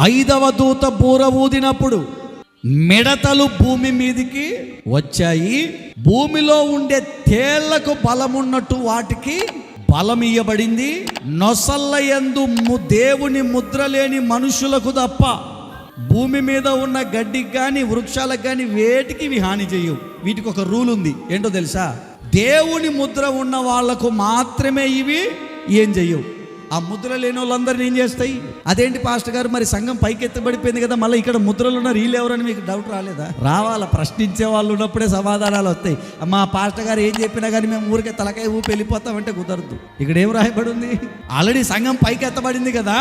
5వ దూత బూర ఊదినప్పుడు మిడతలు భూమి మీదికి వచ్చాయి. భూమిలో ఉండే తేళ్లకు బలమున్నట్టు వాటికి బలం ఇయ్యబడింది. నొసళ్ళ యందు దేవుని ముద్ర లేని మనుషులకు తప్ప భూమి మీద ఉన్న గడ్డికి కానీ వృక్షాలకు కానీ వేటికి ఇవి హాని చేయవు. వీటికి ఒక రూల్ ఉంది, ఏంటో తెలుసా? దేవుని ముద్ర ఉన్న వాళ్లకు మాత్రమే ఇవి ఏం చెయ్యవు. ఆ ముద్ర లేని వాళ్ళందరినీ ఏం చేస్తాయి? అదేంటి పాస్టర్ గారు, మరి సంఘం పైకి ఎత్తబడిపోయింది కదా, మళ్ళీ ఇక్కడ ముద్రలు ఉన్నారు, వీళ్ళు ఎవరని మీకు డౌట్ రాలేదా? రావాలా, ప్రశ్నించే వాళ్ళు ఉన్నప్పుడే సమాధానాలు వస్తాయి. మా పాస్టర్ గారు ఏం చెప్పినా కానీ మేము ఊరికే తలకాయ ఊపి వెళ్ళిపోతామంటే కుదరదు. ఇక్కడ ఏం రాయబడి ఉంది? ఆల్రెడీ సంఘం పైకి ఎత్తబడింది కదా,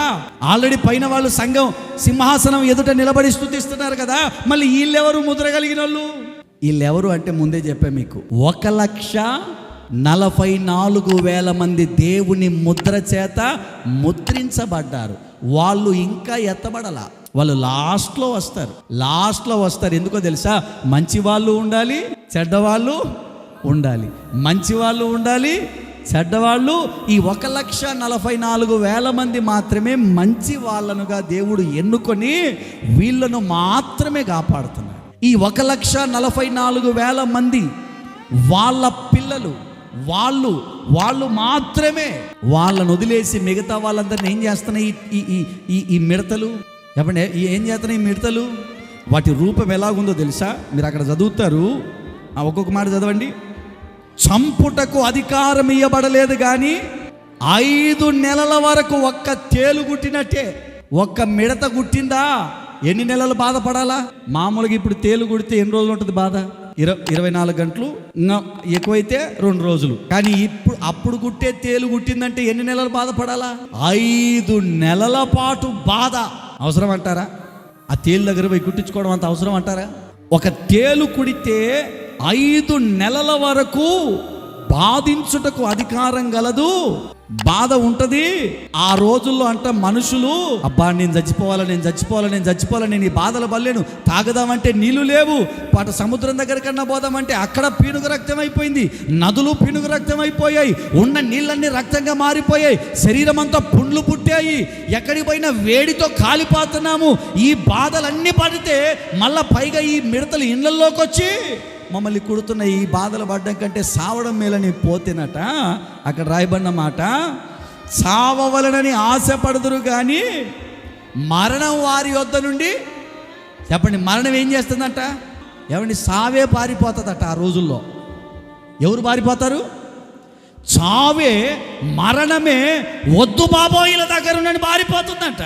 ఆల్రెడీ పైన వాళ్ళు సంఘం సింహాసనం ఎదుట నిలబడి స్తుతిస్తున్నారు కదా, మళ్ళీ వీళ్ళెవరు ముద్ర కలిగిన వాళ్ళు? వీళ్ళెవరు అంటే ముందే చెప్పా మీకు, 1,44,000 మంది దేవుని ముద్ర చేత ముద్రించబడ్డారు. వాళ్ళు ఇంకా ఎత్తబడలా, వాళ్ళు లాస్ట్లో వస్తారు. ఎందుకో తెలుసా? మంచి వాళ్ళు ఉండాలి, చెడ్డవాళ్ళు ఉండాలి. మంచి వాళ్ళు ఉండాలి, చెడ్డవాళ్ళు. ఈ 1,44,000 మంది మాత్రమే మంచి వాళ్ళనుగా దేవుడు ఎన్నుకొని వీళ్ళను మాత్రమే కాపాడుతున్నారు. ఈ 1,44,000 మంది వాళ్ళ పిల్లలు వాళ్ళు మాత్రమే, వాళ్ళను వదిలేసి మిగతా వాళ్ళందరినీ ఏం చేస్తున్నాయి ఈ మిడతలు? చెప్పండి, ఏం చేస్తున్నాయి ఈ మిడతలు? వాటి రూపం ఎలాగుందో తెలుసా? మీరు అక్కడ చదువుతారు, ఒక్కొక్క మాట చదవండి. చంపుటకు అధికారం ఇవ్వబడలేదు కానీ 5 నెలల వరకు ఒక్క తేలు గుట్టినట్టే. ఒక్క మిడత గుట్టిందా ఎన్ని నెలలు బాధపడాలా? మామూలుగా ఇప్పుడు తేలు గుడితే ఎన్ని రోజులు ఉంటుంది బాధ? 24 గంటలు, ఇంకా ఎక్కువైతే 2 రోజులు. కానీ అప్పుడు గుట్టే తేలు గుట్టిందంటే ఎన్ని నెలలు బాధపడాలా? 5 నెలల పాటు బాధ. అవసరం అంటారా? ఆ తేలు దగ్గర పోయి కుట్టించుకోవడం అంత అవసరం అంటారా? ఒక తేలు కుడితే 5 నెలల వరకు బాధించుటకు అధికారం గలదు, బాధ ఉంటది. ఆ రోజుల్లో అంట మనుషులు, అబ్బా నేను చచ్చిపోవాలి, నేను ఈ బాధలు పడలేను, తాగదామంటే నీళ్లు లేవు, పాట సముద్రం దగ్గర కన్నా పోదామంటే అక్కడ పీనుగు రక్తం అయిపోయింది, నదులు పీనుగు రక్తం అయిపోయాయి, ఉన్న నీళ్ళన్నీ రక్తంగా మారిపోయాయి, శరీరం అంతా పుండ్లు పుట్టాయి, ఎక్కడికి పోయినా వేడితో కాలిపోతున్నాము. ఈ బాధలన్నీ పడితే మళ్ళా పైగా ఈ మిడతలు ఇళ్లలోకి వచ్చి మమ్మల్ని కుడుతున్న ఈ బాధలు పడ్డం కంటే సావడం మేలని పోతేనట. అక్కడ రాయబడిన మాట, చావవలనని ఆశపడదురు కానీ మరణం వారి యొద్ద నుండి, చెప్పండి, మరణం ఏం చేస్తుందంట? ఏమండి, సావే పారిపోతుందట. ఆ రోజుల్లో ఎవరు పారిపోతారు? చావే, మరణమే వద్దు బాబోయిల దగ్గర నుండి పారిపోతుందంట.